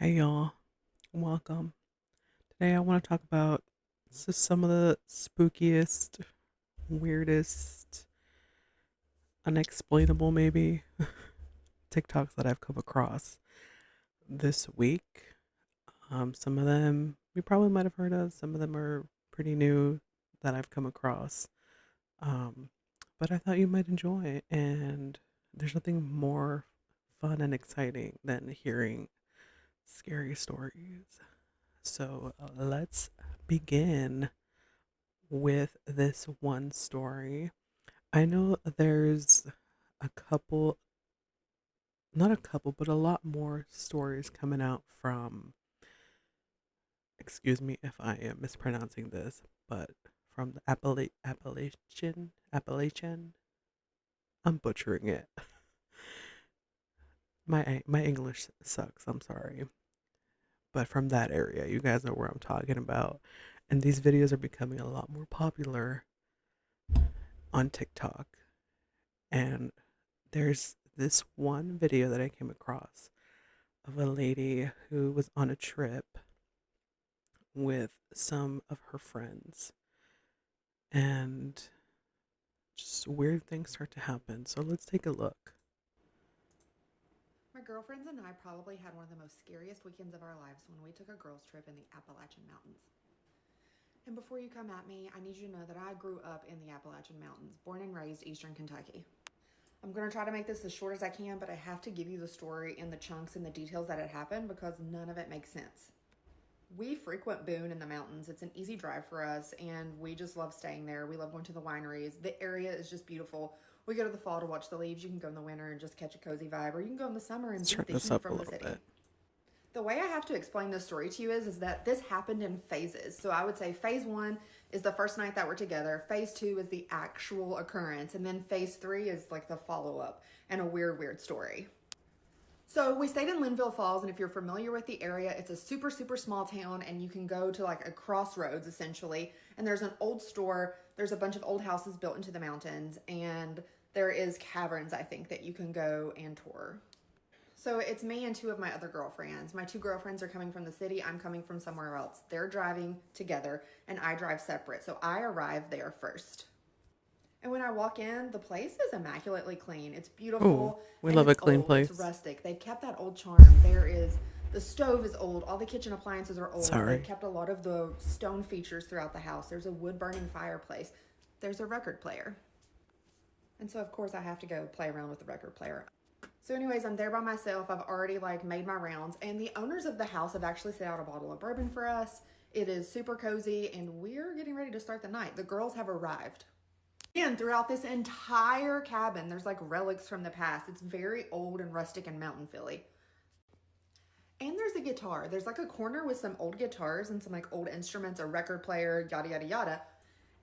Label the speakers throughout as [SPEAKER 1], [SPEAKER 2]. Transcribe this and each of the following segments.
[SPEAKER 1] Hey y'all, welcome. Today I want to talk about just some of the spookiest, weirdest, unexplainable maybe TikToks that I've come across this week. Some of them you probably might have heard of, some of them are pretty new that I've come across. Um, but I thought you might enjoy it, and there's nothing more fun and exciting than hearing scary stories. So let's begin with this one story. I know there's a couple, not a couple, but a lot more stories coming out from, excuse me if I am mispronouncing this, but from the Appalachian, I'm butchering it. My English sucks, I'm sorry. But from that area, you guys know where I'm talking about. And these videos are becoming a lot more popular on TikTok. And there's this one video that I came across of a lady who was on a trip with some of her friends, and just weird things start to happen. So let's take a look.
[SPEAKER 2] My girlfriends and I probably had one of the most scariest weekends of our lives when we took a girls' trip in the Appalachian Mountains. And before you come at me, I need you to know that I grew up in the Appalachian Mountains, born and raised Eastern Kentucky. I'm going to try to make this as short as I can, but I have to give you the story in the chunks and the details that had happened because none of it makes sense. We frequent Boone in the mountains. It's an easy drive for us, and we just love staying there. We love going to the wineries. The area is just beautiful. We go to the fall to watch the leaves. You can go in the winter and just catch a cozy vibe, or you can go in the summer and
[SPEAKER 1] Let's
[SPEAKER 2] beat
[SPEAKER 1] turn
[SPEAKER 2] the
[SPEAKER 1] this
[SPEAKER 2] heat
[SPEAKER 1] up a
[SPEAKER 2] from the
[SPEAKER 1] little
[SPEAKER 2] city.
[SPEAKER 1] bit.
[SPEAKER 2] The way I have to explain this story to you is that this happened in phases. So I would say phase one is the first night that we're together. Phase two is the actual occurrence. And then phase three is like the follow up and a weird, weird story. So we stayed in Linville Falls, and if you're familiar with the area, it's a super, super small town, and you can go to like a crossroads essentially. And there's an old store, there's a bunch of old houses built into the mountains, and there is caverns, I think, that you can go and tour. So it's me and two of my other girlfriends. My two girlfriends are coming from the city. I'm coming from somewhere else. They're driving together and I drive separate. So I arrive there first. And when I walk in, the place is immaculately clean. It's
[SPEAKER 1] Oh,
[SPEAKER 2] beautiful
[SPEAKER 1] we
[SPEAKER 2] and
[SPEAKER 1] love
[SPEAKER 2] it's
[SPEAKER 1] a clean
[SPEAKER 2] old. It's
[SPEAKER 1] place.
[SPEAKER 2] rustic. They've kept that old charm. The stove is old. All the kitchen appliances are old. They've
[SPEAKER 1] Sorry.
[SPEAKER 2] kept a lot of the stone features throughout the house. There's a wood burning fireplace. There's a record player. And so of course I have to go play around with the record player. So anyways, I'm there by myself. I've already like made my rounds, and the owners of the house have actually set out a bottle of bourbon for us. It is super cozy and we're getting ready to start the night. The girls have arrived. And throughout this entire cabin, there's like relics from the past. It's very old and rustic and mountain Philly. And there's a guitar. There's like a corner with some old guitars and some like old instruments, a record player, yada yada yada.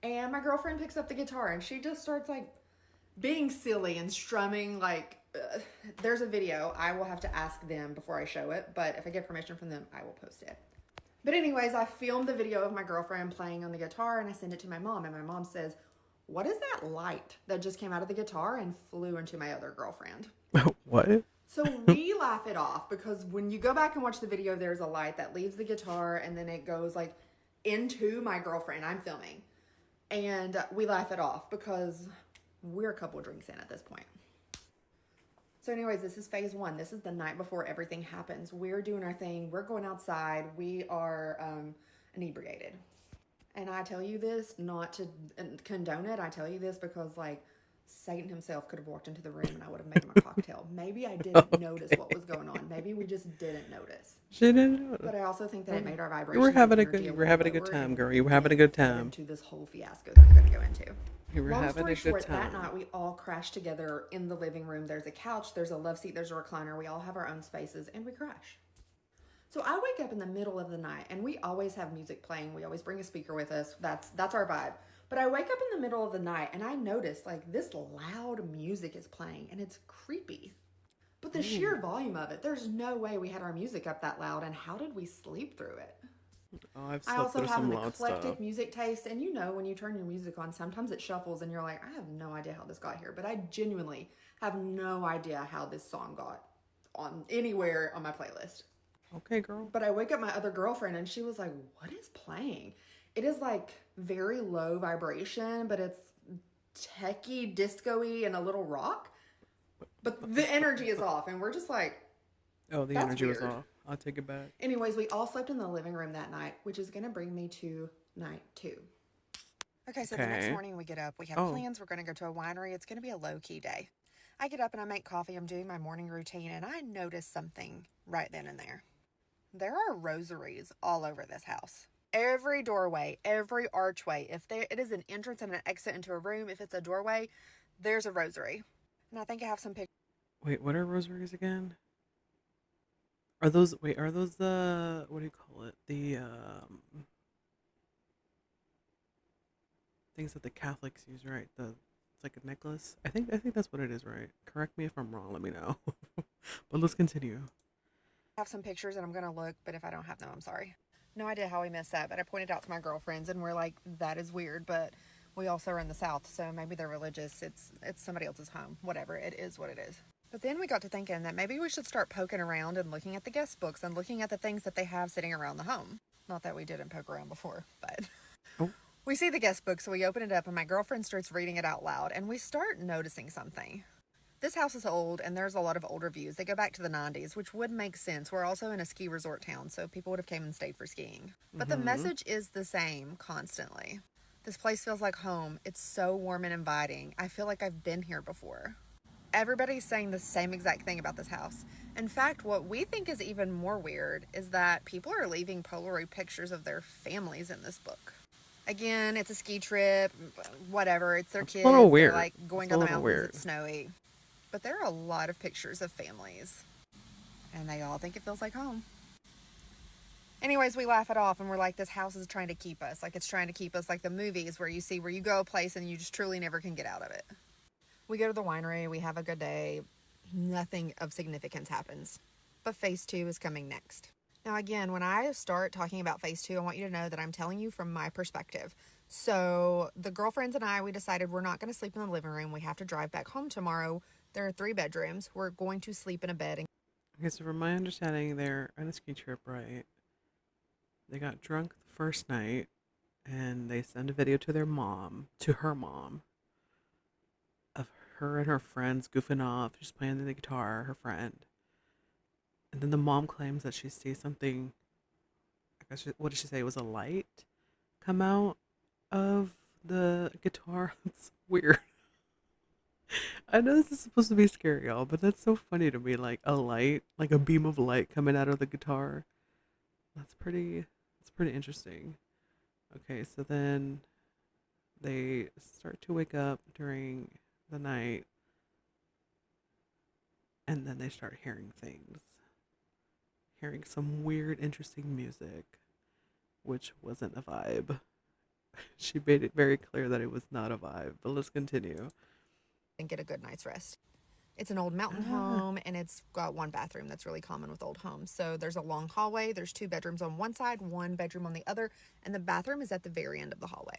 [SPEAKER 2] And my girlfriend picks up the guitar and she just starts like being silly and strumming like there's a video. I will have to ask them before I show it, but if I get permission from them, I will post it. But anyways, I filmed the video of my girlfriend playing on the guitar and I send it to my mom, and my mom says, "What is that light that just came out of the guitar and flew into my other girlfriend?"
[SPEAKER 1] What?
[SPEAKER 2] So we laugh it off because when you go back and watch the video, there's a light that leaves the guitar and then it goes like into my girlfriend. I'm filming. And we laugh it off because we're a couple of drinks in at this point. So, anyways, this is phase one. This is the night before everything happens. We're doing our thing. We're going outside. We are inebriated. And I tell you this not to condone it. I tell you this because, like, Satan himself could have walked into the room and I would have made him a cocktail. Maybe I didn't notice what was going on. Maybe we just didn't notice.
[SPEAKER 1] She didn't know.
[SPEAKER 2] But I also think that it made our
[SPEAKER 1] You were
[SPEAKER 2] vibrations and
[SPEAKER 1] having a good.
[SPEAKER 2] energy
[SPEAKER 1] You
[SPEAKER 2] a
[SPEAKER 1] were
[SPEAKER 2] little
[SPEAKER 1] having a good
[SPEAKER 2] lower,
[SPEAKER 1] time,
[SPEAKER 2] and
[SPEAKER 1] girl. You were
[SPEAKER 2] then
[SPEAKER 1] having a
[SPEAKER 2] it
[SPEAKER 1] good
[SPEAKER 2] fed
[SPEAKER 1] time.
[SPEAKER 2] into this whole fiasco that I'm going to go into.
[SPEAKER 1] You were
[SPEAKER 2] Long
[SPEAKER 1] having
[SPEAKER 2] story
[SPEAKER 1] a good
[SPEAKER 2] short, that
[SPEAKER 1] time.
[SPEAKER 2] night we all crashed together in the living room. There's a couch, there's a love seat, there's a recliner. We all have our own spaces, and we crash. So I wake up in the middle of the night, and we always have music playing. We always bring a speaker with us. That's our vibe. But I wake up in the middle of the night, and I notice like this loud music is playing, and it's creepy. But the sheer
[SPEAKER 1] Ooh.
[SPEAKER 2] volume of it, there's no way we had our music up that loud, and how did we sleep through it?
[SPEAKER 1] Oh, I've
[SPEAKER 2] I
[SPEAKER 1] slept
[SPEAKER 2] also
[SPEAKER 1] through
[SPEAKER 2] have
[SPEAKER 1] some
[SPEAKER 2] an
[SPEAKER 1] loud stuff.
[SPEAKER 2] eclectic music taste, and you know when you turn your music on, sometimes it shuffles and you're like, I have no idea how this got here, but I genuinely have no idea how this song got on anywhere on my playlist.
[SPEAKER 1] Okay, girl.
[SPEAKER 2] But I wake up my other girlfriend and she was like, "What is playing?" It is like very low vibration, but it's techie, disco-y, and a little rock. But the energy is off, and we're just like,
[SPEAKER 1] Oh, the
[SPEAKER 2] that's
[SPEAKER 1] energy was
[SPEAKER 2] weird.
[SPEAKER 1] off. I'll take it back.
[SPEAKER 2] Anyways, we all slept in the living room that night, which is going to bring me to night two. Okay, so the next
[SPEAKER 1] Okay.
[SPEAKER 2] morning we get up. We have
[SPEAKER 1] Oh,
[SPEAKER 2] plans. We're going to go to a winery. It's going to be a low key day. I get up and I make coffee. I'm doing my morning routine, and I notice something right then and there. There are rosaries all over this house. Every doorway, every archway, if there it is an entrance and an exit into a room, if it's a doorway, there's a rosary. And I think I have some pictures.
[SPEAKER 1] wait, what are rosaries again? Are those, wait, are those the, what do you call it? The things that the Catholics use, right? It's like a necklace. I think that's what it is, right? Correct me if I'm wrong, let me know. But let's continue.
[SPEAKER 2] I have some pictures and I'm gonna look, but if I don't have them, I'm sorry. No idea how we missed that, but I pointed out to my girlfriends and we're like, that is weird, but we also are in the South, so maybe they're religious. It's somebody else's home. Whatever. It is what it is. But then we got to thinking that maybe we should start poking around and looking at the guest books and looking at the things that they have sitting around the home. Not that we didn't poke around before, but
[SPEAKER 1] Oh,
[SPEAKER 2] we see the guest book, so we open it up and my girlfriend starts reading it out loud and we start noticing something. This house is old and there's a lot of older views. They go back to the 90s, which would make sense. We're also in a ski resort town, so people would have came and stayed for skiing. But the
[SPEAKER 1] mm-hmm.
[SPEAKER 2] message is the same constantly. This place feels like home. It's so warm and inviting. I feel like I've been here before. Everybody's saying the same exact thing about this house. In fact, what we think is even more weird is that people are leaving Polaroid pictures of their families in this book. Again, it's a ski trip, whatever. It's their
[SPEAKER 1] That's a little
[SPEAKER 2] kids. They're
[SPEAKER 1] weird.
[SPEAKER 2] like going
[SPEAKER 1] That's a
[SPEAKER 2] down the
[SPEAKER 1] little
[SPEAKER 2] mountains.
[SPEAKER 1] weird.
[SPEAKER 2] It's snowy. But there are a lot of pictures of families, and they all think it feels like home. Anyways, we laugh it off, and we're like, this house is trying to keep us. Like, it's trying to keep us like the movies where you see where you go a place and you just truly never can get out of it. We go to the winery, we have a good day. Nothing of significance happens. But phase two is coming next. Now, again, when I start talking about phase two, I want you to know that I'm telling you from my perspective. So, the girlfriends and I, we decided we're not going to sleep in the living room. We have to drive back home tomorrow. There are 3 bedrooms. We're going to sleep in a bed. And
[SPEAKER 1] Okay, so from my understanding, they're on a ski trip, right? They got drunk the first night, and they send a video to her mom, of her and her friends goofing off, just playing the guitar, her friend. And then the mom claims that she sees something. I guess what did she say? It was a light come out of the guitar. It's weird. I know this is supposed to be scary, y'all, but that's so funny to me. Like a light, like a beam of light coming out of the guitar. That's pretty. That's pretty interesting. Okay, so then they start to wake up during the night, and then they start hearing things, hearing some weird, interesting music, which wasn't a vibe. She made it very clear that it was not a vibe, but let's continue.
[SPEAKER 2] get a good night's rest. It's an old mountain
[SPEAKER 1] Ah,
[SPEAKER 2] home and it's got one bathroom. That's really common with old homes. So there's a long hallway. There's 2 bedrooms on one side, 1 bedroom on the other, and the bathroom is at the very end of the hallway.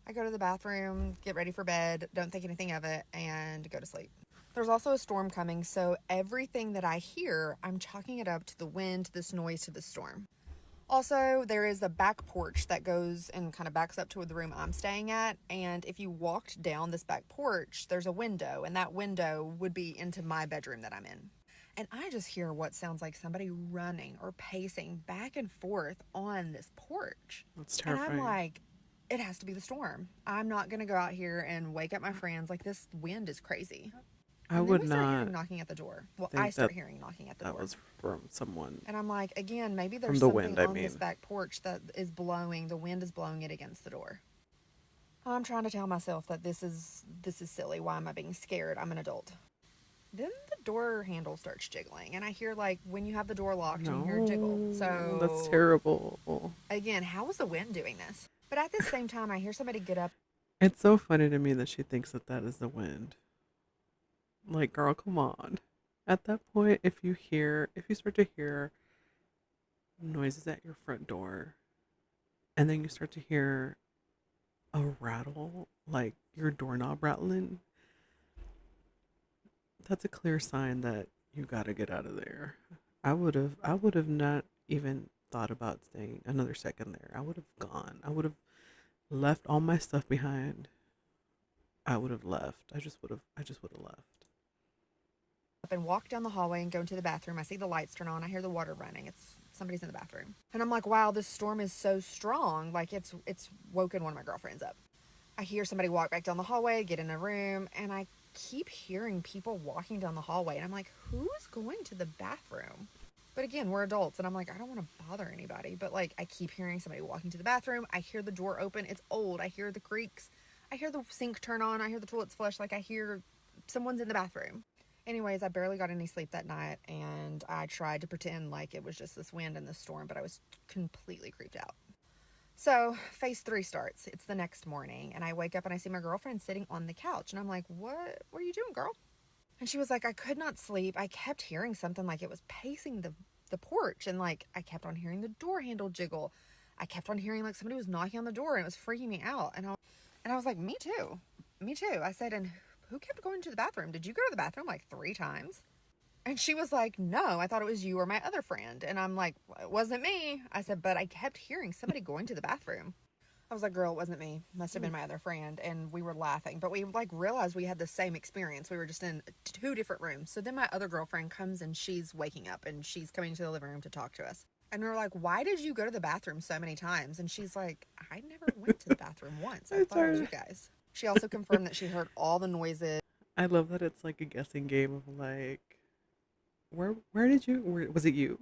[SPEAKER 2] I go to the bathroom, get ready for bed, don't think anything of it, and go to sleep. There's also a storm coming, so everything that I hear, I'm chalking it up to the wind, to this noise, to the storm. Also, there is a back porch that goes and kind of backs up to the room I'm staying at. And if you walked down this back porch, there's a window, and that window would be into my bedroom that I'm in. And I just hear what sounds like somebody running or pacing back and forth on this porch.
[SPEAKER 1] that's
[SPEAKER 2] And I'm
[SPEAKER 1] terrifying.
[SPEAKER 2] like, it has to be the storm. I'm not going to go out here and wake up my friends. Like, this wind is crazy.
[SPEAKER 1] I
[SPEAKER 2] And then
[SPEAKER 1] would
[SPEAKER 2] we start
[SPEAKER 1] not
[SPEAKER 2] hearing knocking at the door. Well, I
[SPEAKER 1] think that
[SPEAKER 2] start hearing knocking at the
[SPEAKER 1] that
[SPEAKER 2] door.
[SPEAKER 1] was from someone
[SPEAKER 2] And I'm like, again, maybe
[SPEAKER 1] from
[SPEAKER 2] there's
[SPEAKER 1] the
[SPEAKER 2] something
[SPEAKER 1] wind. I
[SPEAKER 2] on this
[SPEAKER 1] mean,
[SPEAKER 2] back porch that is blowing, the wind is blowing it against the door. I'm trying to tell myself that this is silly. Why am I being scared? I'm an adult. Then the door handle starts jiggling, and I hear like when you have the door locked and you hear a jiggle.
[SPEAKER 1] no, that's
[SPEAKER 2] So
[SPEAKER 1] terrible.
[SPEAKER 2] again, how is the wind doing this? But at the same time, I hear somebody get up.
[SPEAKER 1] It's so funny to me that she thinks that that is the wind. Like, girl, come on. At that point, if you start to hear noises at your front door, and then you start to hear a rattle, like your doorknob rattling, that's a clear sign that you gotta get out of there. I would have not even thought about staying another second there. I would have gone. I would have left all my stuff behind. I would have left. I just would have left.
[SPEAKER 2] Up and walk down the hallway and go into the bathroom. I see the lights turn on. I hear the water running. It's somebody's in the bathroom. And I'm like, wow, this storm is so strong. Like it's woken one of my girlfriends up. I hear somebody walk back down the hallway, get in a room, and I keep hearing people walking down the hallway. And I'm like, who's going to the bathroom? But again, we're adults, and I'm like, I don't want to bother anybody. But like, I keep hearing somebody walking to the bathroom. I hear the door open. It's old. I hear the creaks. I hear the sink turn on. I hear the toilets flush. Like, I hear someone's in the bathroom. Anyways, I barely got any sleep that night, and I tried to pretend like it was just this wind and this storm, but I was completely creeped out. So, phase three starts. It's the next morning, and I wake up and I see my girlfriend sitting on the couch, and I'm like, what are you doing, girl? And she was like, I could not sleep. I kept hearing something like it was pacing the porch, and like I kept on hearing the door handle jiggle. I kept on hearing like somebody was knocking on the door, and it was freaking me out. And I was like, me too. Me too. I said, and who kept going to the bathroom? Did you go to the bathroom like 3 times? And she was like, no, I thought it was you or my other friend. And I'm like, well, it wasn't me. I said, but I kept hearing somebody going to the bathroom. I was like, girl, it wasn't me. Must have been my other friend. And we were laughing. But we like realized we had the same experience. We were just in 2 different rooms. So then my other girlfriend comes and she's waking up and she's coming to the living room to talk to us. And we were like, why did you go to the bathroom so many times? And she's like, I never went to the bathroom once. I
[SPEAKER 1] It's
[SPEAKER 2] thought it was
[SPEAKER 1] hard.
[SPEAKER 2] you guys. She also confirmed that she heard all the noises.
[SPEAKER 1] I love that it's like a guessing game of like, where did you? Was it you?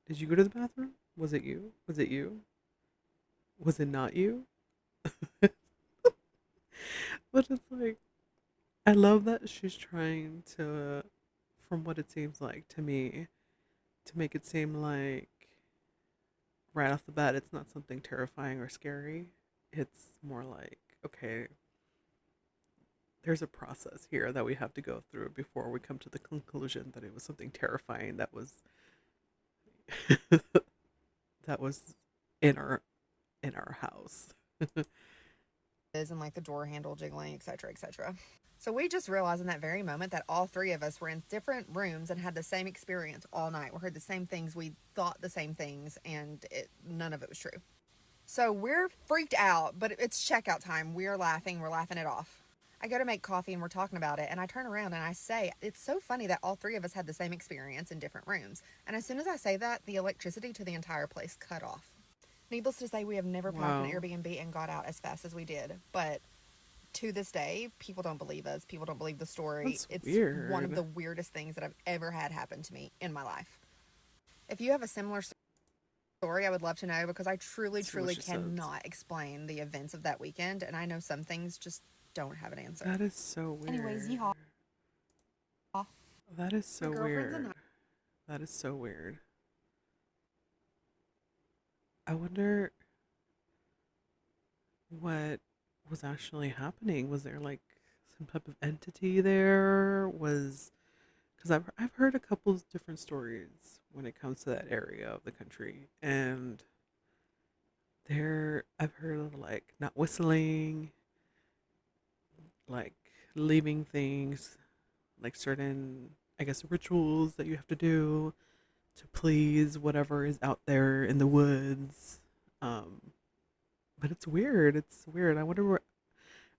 [SPEAKER 1] Did you go to the bathroom? Was it you? Was it you? Was it not you? But it's like, I love that she's trying to, from what it seems like to me, to make it seem like right off the bat it's not something terrifying or scary. It's more like, okay, there's a process here that we have to go through before we come to the conclusion that it was something terrifying that was that was in our house.
[SPEAKER 2] And like the door handle jiggling, etc., etc. So we just realized in that very moment that all 3 of us were in different rooms and had the same experience all night. We heard the same things, we thought the same things, and none of it was true. So we're freaked out, but it's checkout time. We're laughing it off. I go to make coffee and we're talking about it, and I turn around and I say, it's so funny that all 3 of us had the same experience in different rooms. And as soon as I say that, the electricity to the entire place cut off. Needless to say, we have never parked an
[SPEAKER 1] Wow,
[SPEAKER 2] Airbnb and got out as fast as we did. But to this day, people don't believe us. People don't believe the story.
[SPEAKER 1] that's
[SPEAKER 2] It's one of
[SPEAKER 1] weird.
[SPEAKER 2] the weirdest things that I've ever had happen to me in my life. If you have a similar story, I would love to know because I truly,
[SPEAKER 1] Let's see what
[SPEAKER 2] truly
[SPEAKER 1] she says.
[SPEAKER 2] cannot explain the events of that weekend. And I know some things just don't have an answer.
[SPEAKER 1] That is so
[SPEAKER 2] Anyways,
[SPEAKER 1] weird.
[SPEAKER 2] yeehaw.
[SPEAKER 1] That is
[SPEAKER 2] My
[SPEAKER 1] so
[SPEAKER 2] girlfriend's a
[SPEAKER 1] weird. That is so weird. I wonder what was actually happening. Was there like some type of entity there? Was because I've heard a couple of different stories when it comes to that area of the country, and there I've heard of like not whistling, like leaving things, like certain I guess rituals that you have to do to please whatever is out there in the woods. Um, but it's weird. It's weird. I wonder what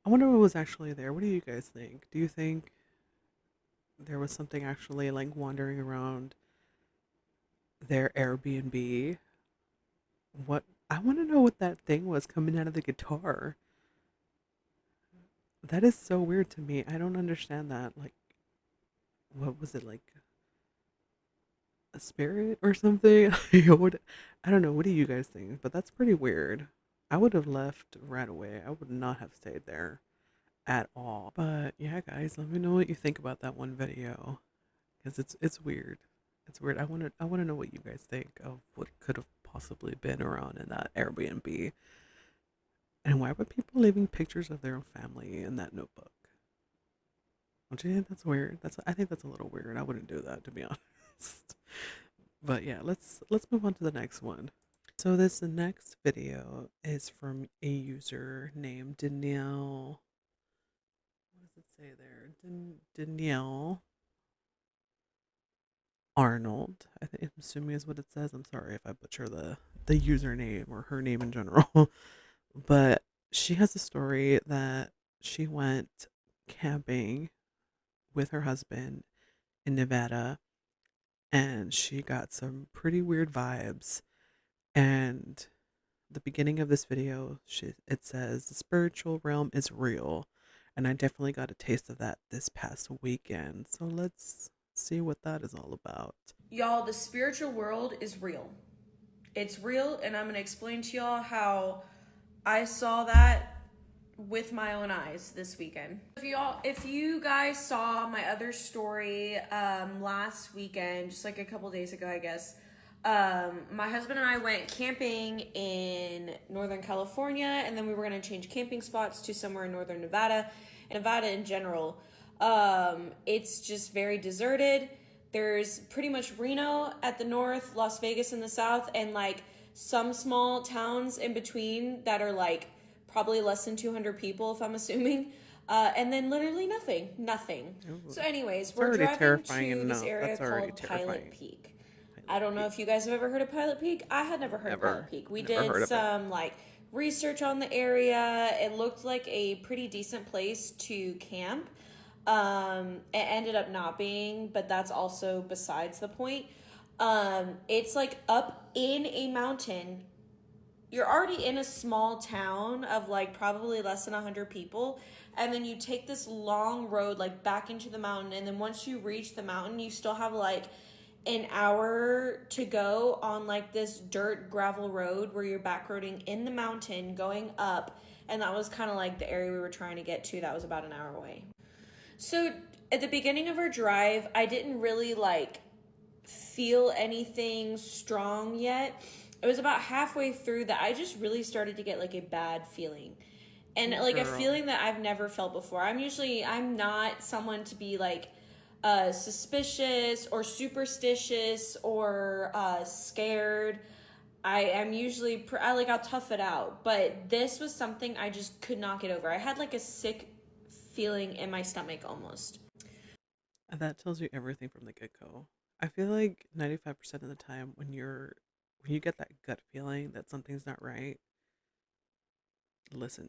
[SPEAKER 1] was actually there. What do you guys think? Do you think there was something actually like wandering around their Airbnb? What I want to know what that thing was coming out of the guitar. That is so weird to me. I don't understand that. Like, what was it like? A spirit or something? I don't know. What do you guys think? But that's pretty weird. I would have left right away. I would not have stayed there at all. But yeah, guys, let me know what you think about that one video because it's weird. It's weird. I want to know what you guys think of what could have possibly been around in that Airbnb. And why were people leaving pictures of their own family in that notebook? Don't you think that's weird? I think that's a little weird. I wouldn't do that to be honest. But yeah, let's move on to the next one. So this next video is from a user named Danielle. What does it say there? Danielle Arnold. I'm assuming is what it says. I'm sorry if I butcher the username or her name in general. But she has a story that she went camping with her husband in Nevada, and she got some pretty weird vibes. And the beginning of this video, it says the spiritual realm is real, and I definitely got a taste of that this past weekend. So let's see what that is all about.
[SPEAKER 3] Y'all, the spiritual world is real. It's real, and I'm going to explain to y'all how I saw that with my own eyes this weekend. If you guys saw my other story last weekend, just like a couple days ago, I guess, my husband and I went camping in Northern California, and then we were going to change camping spots to somewhere in Northern Nevada. Nevada in general, it's just very deserted. There's pretty much Reno at the north, Las Vegas in the south, and like some small towns in between that are like probably less than 200 people, if I'm assuming. And then literally nothing.
[SPEAKER 1] Ooh,
[SPEAKER 3] So, anyways,
[SPEAKER 1] it's
[SPEAKER 3] we're
[SPEAKER 1] already
[SPEAKER 3] driving
[SPEAKER 1] terrifying
[SPEAKER 3] to this
[SPEAKER 1] enough.
[SPEAKER 3] area
[SPEAKER 1] That's already
[SPEAKER 3] called
[SPEAKER 1] terrifying.
[SPEAKER 3] Pilot Peak. I
[SPEAKER 1] Pilot
[SPEAKER 3] don't know
[SPEAKER 1] Peak.
[SPEAKER 3] if you guys have ever heard of Pilot Peak. I had never heard of
[SPEAKER 1] Never,
[SPEAKER 3] Pilot Peak. We
[SPEAKER 1] never
[SPEAKER 3] did
[SPEAKER 1] heard of it.
[SPEAKER 3] some like research on the area. It looked like a pretty decent place to camp. It ended up not being, but that's also besides the point. It's like up in a mountain. You're already in a small town of like probably less than 100 people, and then you take this long road like back into the mountain, and then once you reach the mountain you still have like an hour to go on like this dirt gravel road where you're backroading in the mountain going up, and that was kind of like the area we were trying to get to. That was about an hour away. So at the beginning of our drive, I didn't really like feel anything strong yet. It was about halfway through that I just really started to get like a bad feeling. And like a
[SPEAKER 1] Girl.
[SPEAKER 3] feeling that I've never felt before. I'm not someone to be like suspicious or superstitious or scared. I am usually I'll tough it out, but this was something I just could not get over. I had like a sick feeling in my stomach almost.
[SPEAKER 1] And that tells you everything from the get go. I feel like 95% of the time when you get that gut feeling that something's not right, listen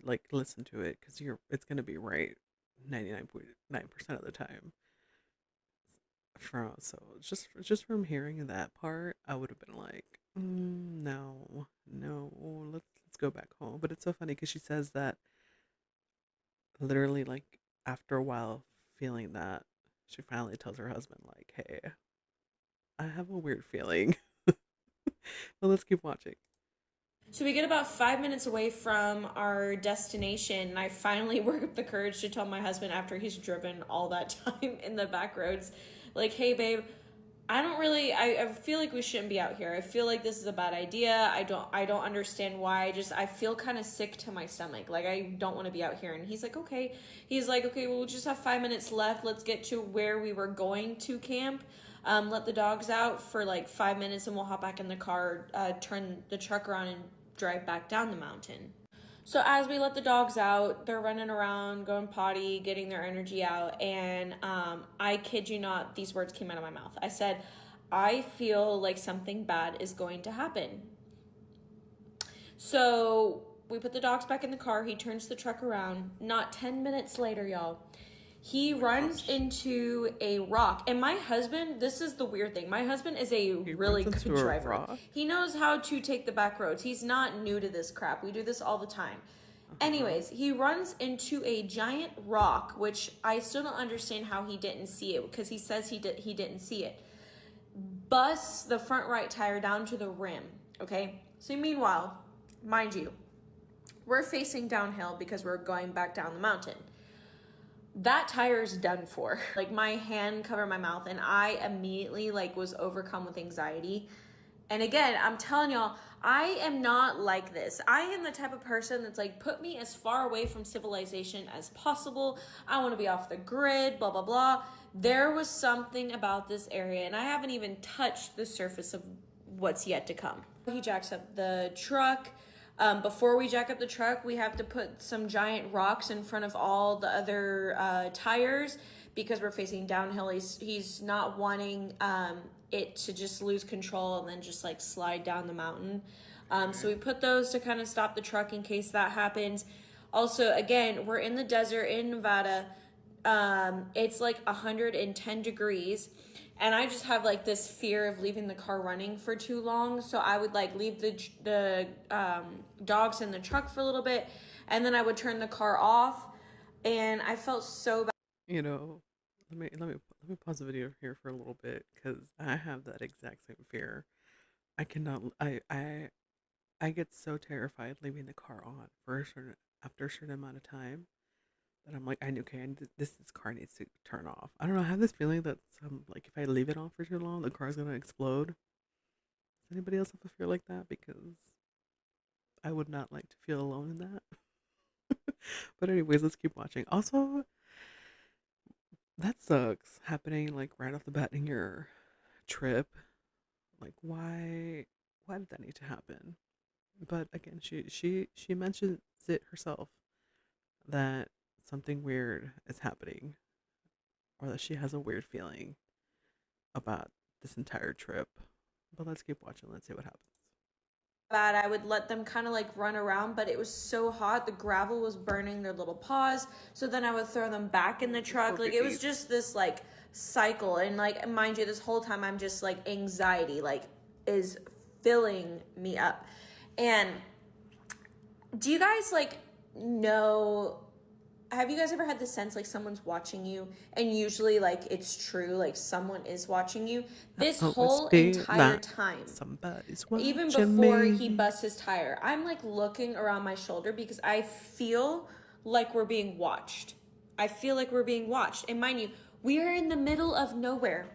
[SPEAKER 1] to it because it's gonna be right 99.9% of the time. Just from hearing that part, I would have been like, no, no, let's go back home. But it's so funny because she says that literally like after a while feeling that, she finally tells her husband like, hey, I have a weird feeling. Well, let's keep watching.
[SPEAKER 3] So we get about 5 minutes away from our destination, and I finally work up the courage to tell my husband after he's driven all that time in the back roads, like, hey, babe, I feel like we shouldn't be out here. I feel like this is a bad idea. I don't understand why. I feel kind of sick to my stomach. Like, I don't want to be out here. And he's like, okay. He's like, okay, well, we'll just have 5 minutes left. Let's get to where we were going to camp. Let the dogs out for like 5 minutes, and we'll hop back in the car, turn the truck around, and drive back down the mountain. So as we let the dogs out, they're running around, going potty, getting their energy out, and I kid you not, these words came out of my mouth. I said, I feel like something bad is going to happen. So we put the dogs back in the car. He turns the truck around. Not 10 minutes later, y'all, he runs into a rock. And my husband, this is the weird thing. My husband is a really good driver. He knows how to take the back roads. He's not new to this crap. We do this all the time. Anyways, he runs into a giant rock, which I still don't understand how he didn't see it, because he says he didn't see it. Busts the front right tire down to the rim, okay? So meanwhile, mind you, we're facing downhill because we're going back down the mountain. That tire's done for. Like, my hand covered my mouth, and I immediately like was overcome with anxiety. And again, I'm telling y'all, I am not like this. I am the type of person that's like, put me as far away from civilization as possible. I want to be off the grid, blah, blah, blah. There was something about this area, and I haven't even touched the surface of what's yet to come. He jacks up the truck. Before we jack up the truck, we have to put some giant rocks in front of all the other tires because we're facing downhill. He's not wanting it to just lose control and then just like slide down the mountain. So we put those to kind of stop the truck in case that happens. Also, again, we're in the desert in Nevada. It's like 110 degrees, and I just have like this fear of leaving the car running for too long. So I would like leave the dogs in the truck for a little bit, and then I would turn the car off. And I felt so bad.
[SPEAKER 1] You know, let me pause the video here for a little bit because I have that exact same fear. I cannot. I get so terrified leaving the car on for a certain after a certain amount of time that I'm like, I knew, okay, this car needs to turn off. I don't know. I have this feeling that like if I leave it on for too long, the car's gonna explode. Does anybody else have a fear like that? Because I would not like to feel alone in that. But anyways, let's keep watching. Also, that sucks happening like right off the bat in your trip. Like why did that need to happen? But again, she mentions it herself that something weird is happening or that she has a weird feeling about this entire trip. But let's keep watching. Let's see what happens.
[SPEAKER 3] I would let them kind of like run around, but it was so hot. The gravel was burning their little paws. So then I would throw them back in the truck. Like it was just this like cycle. And like, mind you, this whole time I'm just like anxiety, like is filling me up. And do you guys like know, have you guys ever had the sense like someone's watching you, and usually like it's true, like someone is watching you this whole entire time,
[SPEAKER 1] somebody's watching
[SPEAKER 3] even before
[SPEAKER 1] me.
[SPEAKER 3] he busts his tire? I'm like looking around my shoulder because I feel like we're being watched. I feel like we're being watched. And mind you, we are in the middle of nowhere,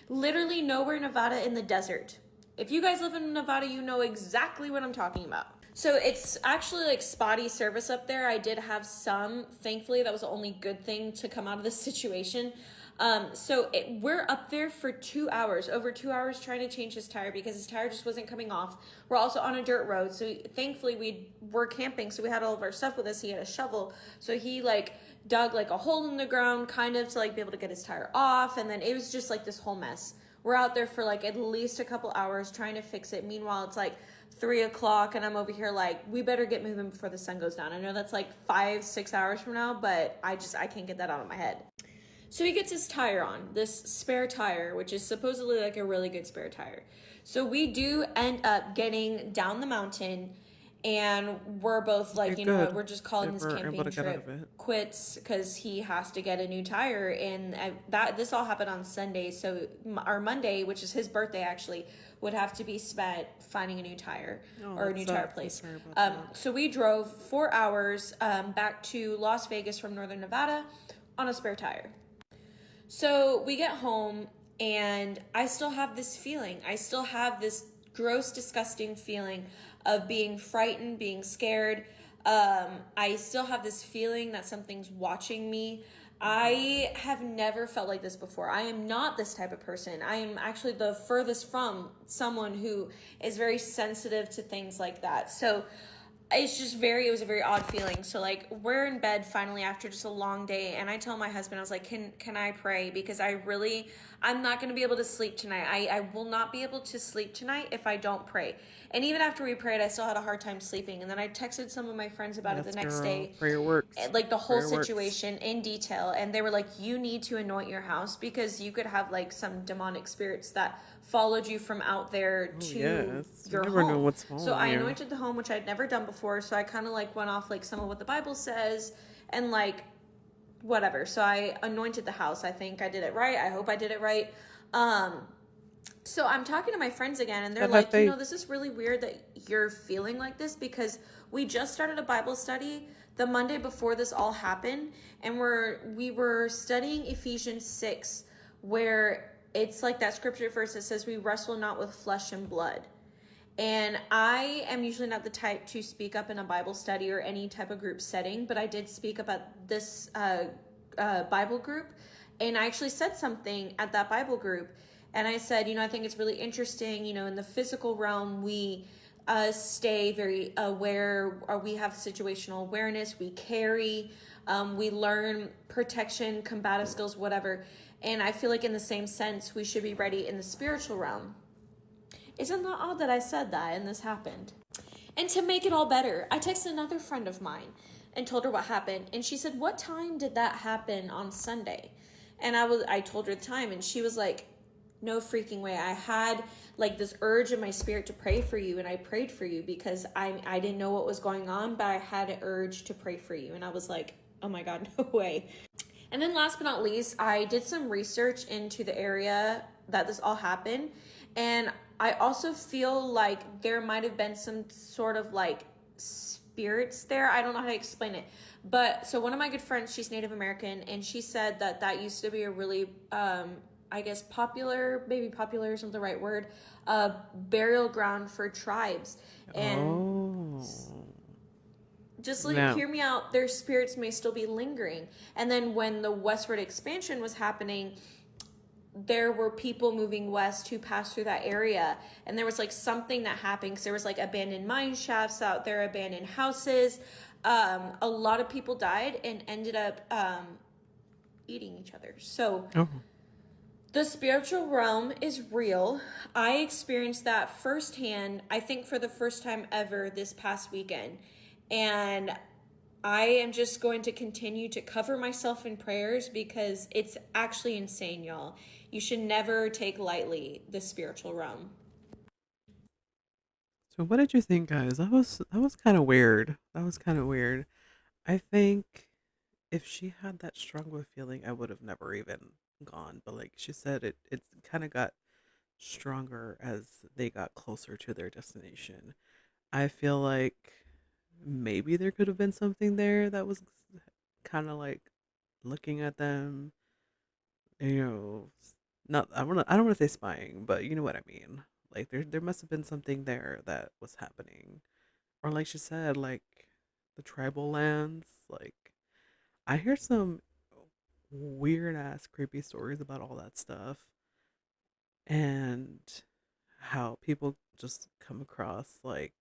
[SPEAKER 3] literally nowhere, Nevada, in the desert. If you guys live in Nevada, you know exactly what I'm talking about. So it's actually like spotty service up there. I did have some. Thankfully, that was the only good thing to come out of this situation. We're up there for 2 hours, over 2 hours trying to change his tire because his tire just wasn't coming off. We're also on a dirt road. So thankfully we were camping. So we had all of our stuff with us. He had a shovel. So he like dug like a hole in the ground kind of to like be able to get his tire off. And then it was just like this whole mess. We're out there for like at least a couple hours trying to fix it. Meanwhile, it's like 3 o'clock and I'm over here like, we better get moving before the sun goes down. I know that's like 5-6 hours from now, but I can't get that out of my head. So he gets his tire on, this spare tire, which is supposedly like a really good spare tire. So we do end up getting down the mountain, and we're both like, you know what, we're just calling this camping trip quits because he has to get a new tire. And this all happened on Sunday. So our Monday, which is his birthday actually, would have to be spent finding a new tire or a new tire place. So we drove 4 hours back to Las Vegas from Northern Nevada on a spare tire. So we get home and I still have this feeling. I still have this gross, disgusting feeling of being frightened, being scared. I still have this feeling that something's watching me. I have never felt like this before. I am not this type of person. I am actually the furthest from someone who is very sensitive to things like that. So it was a very odd feeling. So like we're in bed finally after just a long day, and I tell my husband, I was like, can I pray? Because I'm not going to be able to sleep tonight. I will not be able to sleep tonight if I don't pray. And even after we prayed, I still had a hard time sleeping. And then I texted some of my friends about it the next day.
[SPEAKER 1] Prayer works.
[SPEAKER 3] Like the whole situation in detail. And they were like, you need to anoint your house because you could have like some demonic spirits that followed you from out there to your home. Know what's so I anointed the home, which I'd never done before. So I kind of like went off like some of what the Bible says and like whatever. So I anointed the house. I think I did it right. I hope I did it right. So I'm talking to my friends again, and they're like, this is really weird that you're feeling like this because we just started a Bible study the Monday before this all happened, and we were studying Ephesians 6, where it's like that scripture verse that says we wrestle not with flesh and blood. And I am usually not the type to speak up in a Bible study or any type of group setting, but I did speak up at this Bible group, and I actually said something at that Bible group. And I said, I think it's really interesting, in the physical realm, we stay very aware, or we have situational awareness, we carry, we learn protection, combative skills, whatever. And I feel like in the same sense, we should be ready in the spiritual realm. Isn't that odd that I said that and this happened? And to make it all better, I texted another friend of mine and told her what happened. And she said, "What time did that happen on Sunday?" And I told her the time, and she was like, "No freaking way. I had like this urge in my spirit to pray for you, and I prayed for you because I didn't know what was going on, but I had an urge to pray for you." And I was like, "Oh my god, no way." And then last but not least, I did some research into the area that this all happened. And I also feel like there might have been some sort of like spirits there. I don't know how to explain it. But so one of my good friends, she's Native American, and she said that that used to be a really, I guess, popular, maybe popular isn't the right word, burial ground for tribes. And
[SPEAKER 1] Oh.
[SPEAKER 3] just like
[SPEAKER 1] Now,
[SPEAKER 3] hear me out, their spirits may still be lingering. And then when the westward expansion was happening, there were people moving west who passed through that area, and there was like something that happened because there was like abandoned mine shafts out there, abandoned houses. A lot of people died and ended up eating each other. So
[SPEAKER 1] oh,
[SPEAKER 3] the spiritual realm is real. I experienced that firsthand, I think for the first time ever this past weekend. And I am just going to continue to cover myself in prayers because it's actually insane, y'all. You should never take lightly the spiritual realm.
[SPEAKER 1] so what did you think, guys? That was kind of weird. That was kind of weird. I think if she had that strong of a feeling, I would have never even gone. But like she said, it kind of got stronger as they got closer to their destination. I feel like maybe there could have been something there that was kind of like looking at them, you know, not I don't want to say spying, but you know what I mean. Like there must have been something there that was happening. Or like she said, like the tribal lands, like I hear some weird ass creepy stories about all that stuff and how people just come across like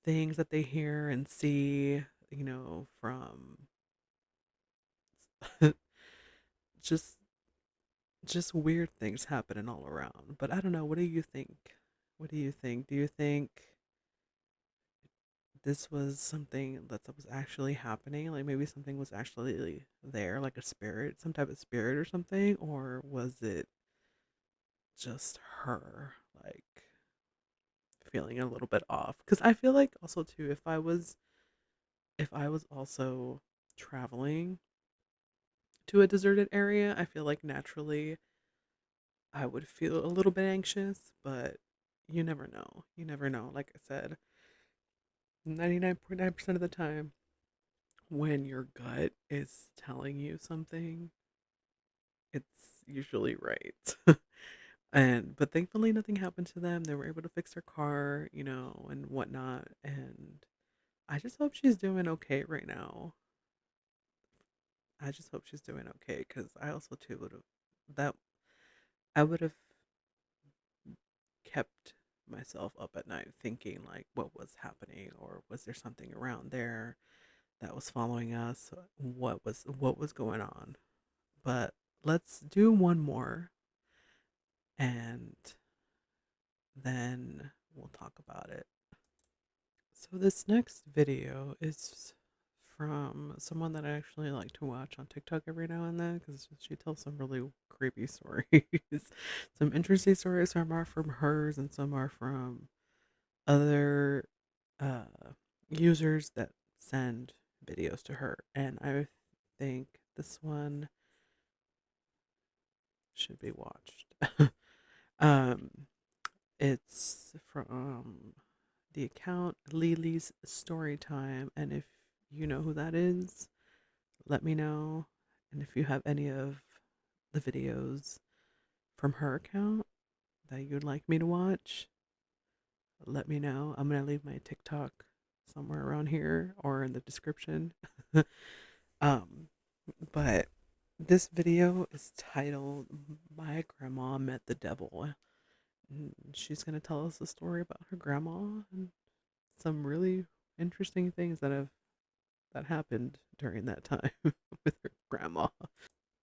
[SPEAKER 1] things that they hear and see, from just just weird things happening all around. But I don't know, what do you think? What do you think? Do you think this was something that was actually happening? Like maybe something was actually there, like a spirit, some type of spirit or something, or was it just her like feeling a little bit off? Because I feel like also too, if I was also traveling to a deserted area, I feel like naturally I would feel a little bit anxious, but you never know. You never know. Like I said, 99.9% of the time, when your gut is telling you something, it's usually right. But thankfully nothing happened to them. They were able to fix their car, and whatnot. And I just hope she's doing okay right now. I just hope she's doing okay because I also too would have that I would have kept myself up at night thinking like what was happening, or was there something around there that was following us? What was going on? But let's do one more and then we'll talk about it. So this next video is from someone that I actually like to watch on TikTok every now and then because she tells some really creepy stories. Some interesting stories. Some are from hers and some are from other uh, users that send videos to her. And I think this one should be watched. um, it's from the account Lily's Storytime. And if you know who that is, let me know. And if you have any of the videos from her account that you'd like me to watch, let me know. I'm going to leave my TikTok somewhere around here or in the description. um, but this video is titled My Grandma Met the Devil. And she's going to tell us a story about her grandma and some really interesting things that happened during that time with her grandma.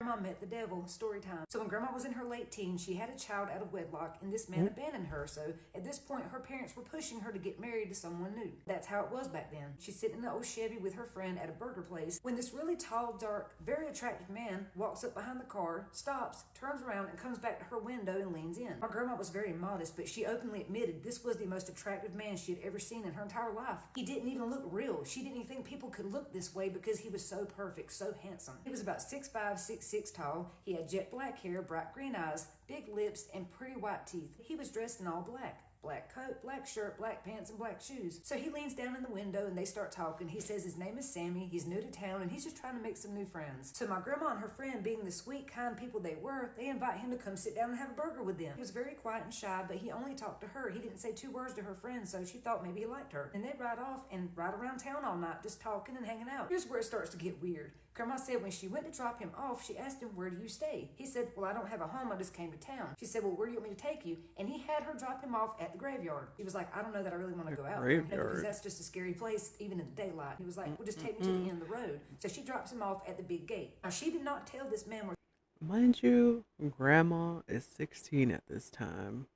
[SPEAKER 4] Grandma met the devil, story time. So when Grandma was in her late teens, she had a child out of wedlock, and this man
[SPEAKER 1] Mm.
[SPEAKER 4] abandoned her. So at this point, her parents were pushing her to get married to someone new. That's how it was back then. She's sitting in the old Chevy with her friend at a burger place when this really tall, dark, very attractive man walks up behind the car, stops, turns around, and comes back to her window and leans in. My grandma was very modest, but she openly admitted this was the most attractive man she had ever seen in her entire life. He didn't even look real. She didn't even think people could look this way because he was so perfect, so handsome. He was about 6'5", 6'6" tall. He had jet black hair, bright green eyes, big lips, and pretty white teeth. He was dressed in all black. Black coat, black shirt, black pants, and black shoes. So he leans down in the window and they start talking. He says his name is Sammy, he's new to town, and he's just trying to make some new friends. So my grandma and her friend, being the sweet, kind people they were, they invite him to come sit down and have a burger with them. He was very quiet and shy, but he only talked to her. He didn't say 2 words to her friend, so she thought maybe he liked her. And they'd ride off and ride around town all night, just talking and hanging out. Here's where it starts to get weird. Grandma said when she went to drop him off, she asked him, "Where do you stay?" He said, "Well, I don't have a home, I just came to town." She said, "Well, where do you want me to take you?" And he had her drop him off at the graveyard. He was like, "I don't know that I really want to
[SPEAKER 1] The
[SPEAKER 4] go out there because
[SPEAKER 1] graveyard.
[SPEAKER 4] that's just a scary place, even in the daylight." He was like, "Well, just take me to the end of the road." So she drops him off at the big gate. Now, she did not tell this man where
[SPEAKER 1] Mind you, Grandma is 16 at this time,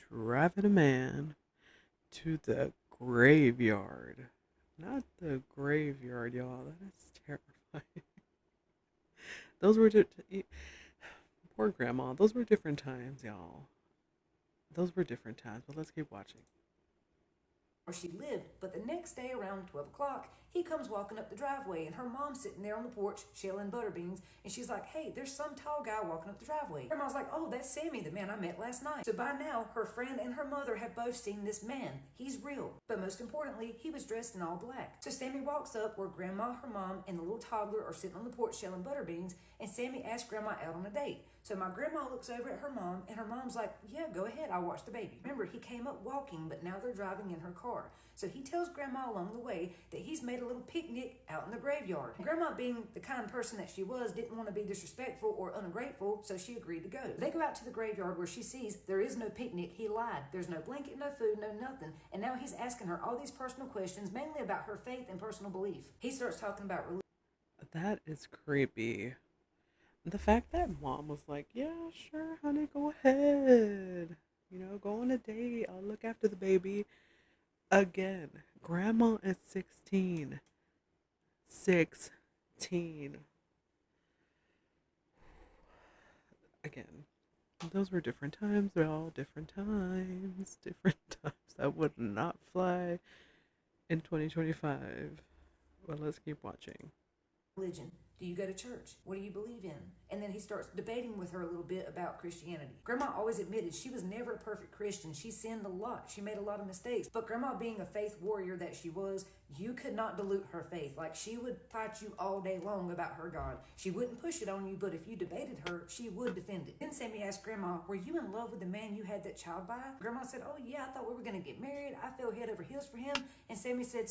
[SPEAKER 1] driving a man to the graveyard. Not the graveyard, y'all. That is terrifying. Those were poor Grandma. Those were different times, y'all. Those were different times. But let's keep watching.
[SPEAKER 4] she lived, but the next day around 12 o'clock, he comes walking up the driveway, and her mom's sitting there on the porch shelling butter beans, and she's like, "Hey, there's some tall guy walking up the driveway." Her mom's like, "Oh, that's Sammy, the man I met last night." So by now, her friend and her mother have both seen this man. He's real. But most importantly, he was dressed in all black. So Sammy walks up where Grandma, her mom, and the little toddler are sitting on the porch shelling butter beans, and Sammy asks Grandma out on a date. So my grandma looks over at her mom, and her mom's like, "Yeah, go ahead, I'll watch the baby." Remember, he came up walking, but now they're driving in her car. So he tells Grandma along the way that he's made a little picnic out in the graveyard. Grandma, being the kind person that she was, didn't want to be disrespectful or ungrateful, so she agreed to go. They go out to the graveyard where she sees there is no picnic. He lied. There's no blanket, no food, no nothing. And now he's asking her all these personal questions, mainly about her faith and personal belief. He starts talking about religion.
[SPEAKER 1] That is creepy. The fact that Mom was like, "Yeah, sure, honey, go ahead. Go on a date. I'll look after the baby." Again, Grandma is 16. 16. Again, those were different times. They're all different times. Different times. That would not fly in 2025. Well, let's keep watching.
[SPEAKER 4] Religion. Do you go to church? What do you believe in? And then he starts debating with her a little bit about Christianity. Grandma always admitted she was never a perfect Christian. She sinned a lot. She made a lot of mistakes. But Grandma, being a faith warrior that she was, you could not dilute her faith. Like, she would fight you all day long about her God. She wouldn't push it on you, but if you debated her, she would defend it. Then Sammy asked Grandma, "Were you in love with the man you had that child by?" Grandma said, "Oh yeah, I thought we were going to get married. I fell head over heels for him." And Sammy said,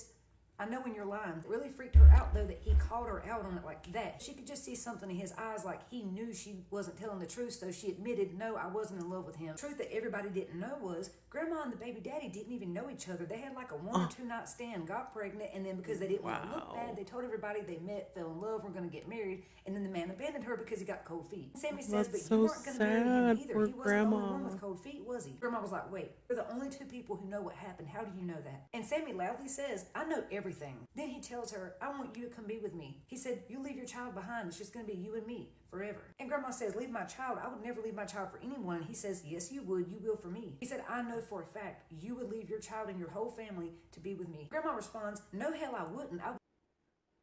[SPEAKER 4] "I know when you're lying." It really freaked her out, though, that he called her out on it like that. She could just see something in his eyes, like he knew she wasn't telling the truth, so she admitted, "No, I wasn't in love with him." The truth that everybody didn't know was Grandma and the baby daddy didn't even know each other. They had like a 1 or 2 night stand, got pregnant, and then because they didn't want to look
[SPEAKER 1] Wow.
[SPEAKER 4] bad, they told everybody they met, fell in love, were going to get married, and then the man abandoned her because he got cold feet. Sammy says,
[SPEAKER 1] That's
[SPEAKER 4] "But
[SPEAKER 1] so
[SPEAKER 4] you weren't going to marry him
[SPEAKER 1] sad
[SPEAKER 4] either.
[SPEAKER 1] for
[SPEAKER 4] He wasn't the only one
[SPEAKER 1] Grandma.
[SPEAKER 4] with cold feet, was he?" Grandma was like, "Wait, we're the only 2 people who know what happened. How do you know that?" And Sammy loudly says, "I know everything." Then he tells her, "I want you to come be with me." He said, "You leave your child behind. It's just going to be you and me forever." And Grandma says, "Leave my child? I would never leave my child for anyone." And he says, "Yes, you would. You will for me." He said, "I know for a fact you would leave your child and your whole family to be with me." Grandma responds, "No, hell, I wouldn't.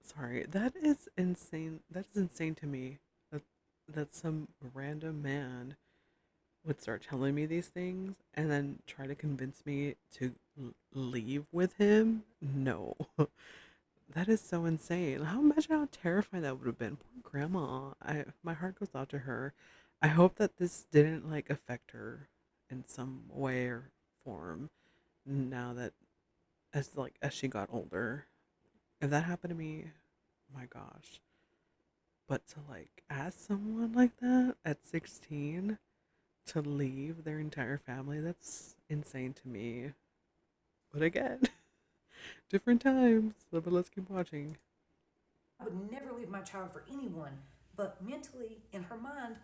[SPEAKER 1] Sorry, that is insane. That is insane to me. That some random man would start telling me these things and then try to convince me to leave with him. No, that is so insane. Imagine how terrifying that would have been. Poor Grandma. My heart goes out to her. I hope that this didn't like affect her in some way or form. Now that as she got older, if that happened to me, my gosh. But to like ask someone like that at 16 to leave their entire family, that's insane to me. But again, different times. So, but let's keep watching.
[SPEAKER 4] would never leave my child for anyone. but mentally, in her mind,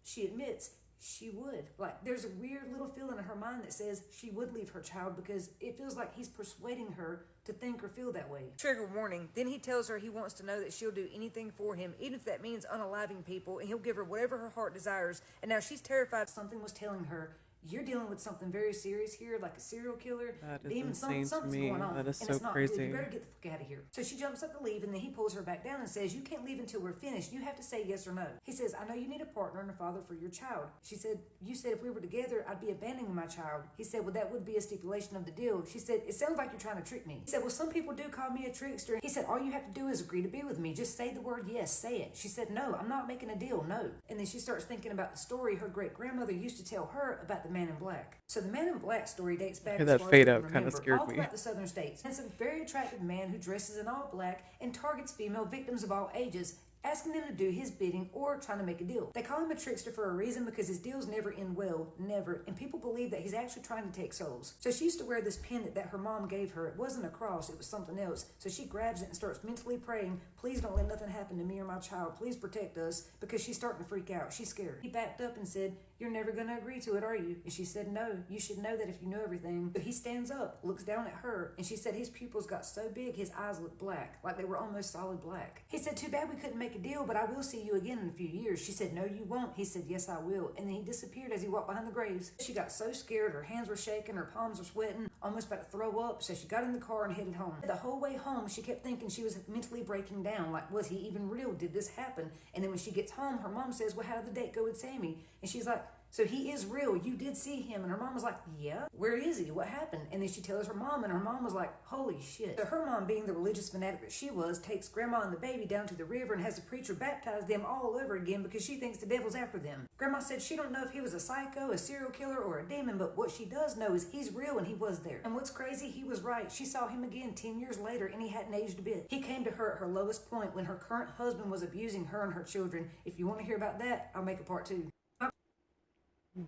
[SPEAKER 4] she admits she would. Like, there's a weird little feeling in her mind that says she would leave her child because it feels like he's persuading her to think or feel that way. Trigger warning. Then he tells her he wants to know that she'll do anything for him, even if that means unaliving people, and he'll give her whatever her heart desires. And now she's terrified something was telling her, you're dealing with something very serious here, like a serial killer.
[SPEAKER 1] That is
[SPEAKER 4] Demon,
[SPEAKER 1] insane to
[SPEAKER 4] something's
[SPEAKER 1] me.
[SPEAKER 4] going on,
[SPEAKER 1] That is
[SPEAKER 4] and
[SPEAKER 1] so
[SPEAKER 4] it's not good. You
[SPEAKER 1] crazy.
[SPEAKER 4] better get the fuck out of here. So she jumps up to leave, and then he pulls her back down and says, you can't leave until we're finished. You have to say yes or no. He says, I know you need a partner and a father for your child. She said, you said if we were together, I'd be abandoning my child. He said, well, that would be a stipulation of the deal. She said, it sounds like you're trying to trick me. He said, well, some people do call me a trickster. He said, all you have to do is agree to be with me. Just say the word yes, say it. She said, no, I'm not making a deal, no. And then she starts thinking about the story her great-grandmother used to tell her about the Man in Black. So the Man in Black story dates back as
[SPEAKER 1] That
[SPEAKER 4] far as
[SPEAKER 1] fade
[SPEAKER 4] we
[SPEAKER 1] out
[SPEAKER 4] can
[SPEAKER 1] kind of
[SPEAKER 4] remember,
[SPEAKER 1] scared
[SPEAKER 4] all
[SPEAKER 1] me.
[SPEAKER 4] throughout the southern states. And it's a very attractive man who dresses in all black and targets female victims of all ages, asking them to do his bidding or trying to make a deal. They call him a trickster for a reason because his deals never end well, never, and people believe that he's actually trying to take souls. So she used to wear this pendant that her mom gave her. It wasn't a cross, it was something else. So she grabs it and starts mentally praying, please don't let nothing happen to me or my child, please protect us, because she's starting to freak out. She's scared. He backed up and said, you're never going to agree to it, are you? And she said, no, you should know that if you know everything. But he stands up, looks down at her, and she said his pupils got so big his eyes looked black, like they were almost solid black. He said, too bad we couldn't make a deal, but I will see you again in a few years. She said, no, you won't. He said, yes, I will. And then he disappeared as he walked behind the graves. She got so scared, her hands were shaking, her palms were sweating, almost about to throw up, so she got in the car and headed home. The whole way home, she kept thinking she was mentally breaking down, like, was he even real? Did this happen? And then when she gets home, her mom says, well, how did the date go with Sammy? And she's like, so he is real. You did see him. And her mom was like, yeah, where is he? What happened? And then she tells her mom, and her mom was like, holy shit. So her mom, being the religious fanatic that she was, takes grandma and the baby down to the river and has the preacher baptize them all over again because she thinks the devil's after them. Grandma said she don't know if he was a psycho, a serial killer, or a demon, but what she does know is he's real and he was there. And what's crazy, he was right. She saw him again 10 years later and he hadn't aged a bit. He came to her at her lowest point when her current husband was abusing her and her children. If you want to hear about that, I'll make a part 2.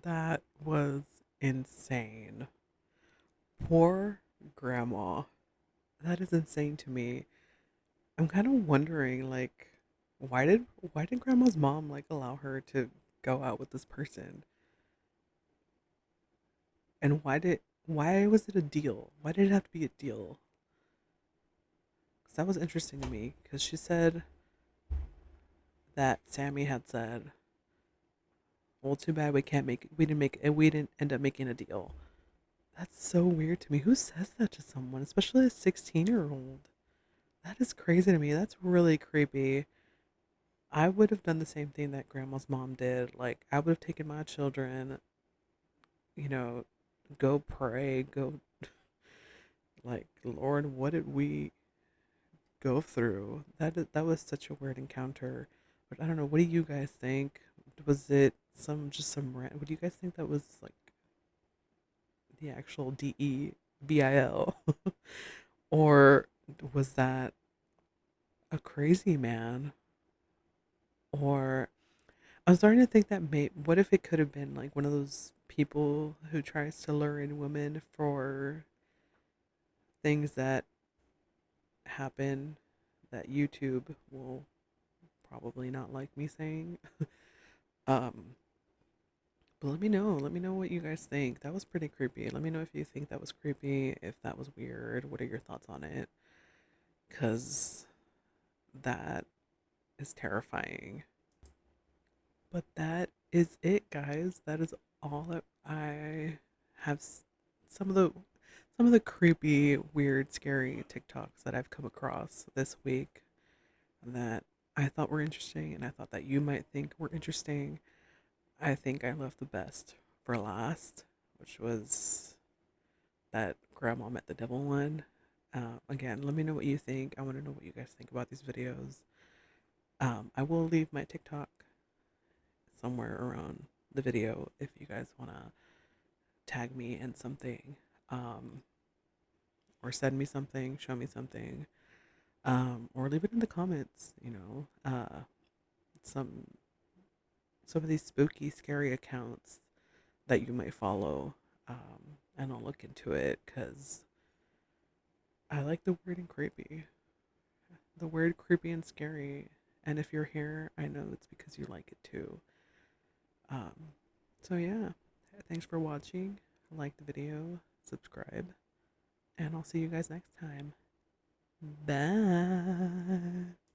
[SPEAKER 1] That was insane. Poor grandma. That is insane to me. I'm kind of wondering, like, why did grandma's mom like allow her to go out with this person? And why was it a deal? Why did it have to be a deal? 'Cause that was interesting to me. Because she said that Sammy had said, well, too bad we didn't end up making a deal. That's so weird to me. Who says that to someone, especially a 16-year-old? That is crazy to me. That's really creepy. I would have done the same thing that grandma's mom did. Like, I would have taken my children, you know, go pray, go, like, Lord, what did we go through? That was such a weird encounter. But I don't know. What do you guys think? Was it some rant? What do you guys think that was like the actual DEBIL? Or was that a crazy man? Or I'm starting to think that what if it could have been like one of those people who tries to lure in women for things that happen that YouTube will probably not like me saying. um But let me know what you guys think. That was pretty creepy. Let me know if you think that was creepy, if that was weird. What are your thoughts on it? Because that is terrifying. But that is it, guys. That is all that I have. Some of the creepy, weird, scary TikToks that I've come across this week that I thought were interesting, and I thought that you might think were interesting. I think I left the best for last, which was that grandma met the devil one. Again, let me know what you think. I want to know what you guys think about these videos. I will leave my TikTok somewhere around the video if you guys want to tag me in something, or send me something, show me something, or leave it in the comments. Some some of these spooky, scary accounts that you might follow, and I'll look into it because I like the weird and creepy, and scary, And if you're here, I know it's because you like it too. Um, so yeah, thanks for watching. Like the video, subscribe, and I'll see you guys next time. Bye.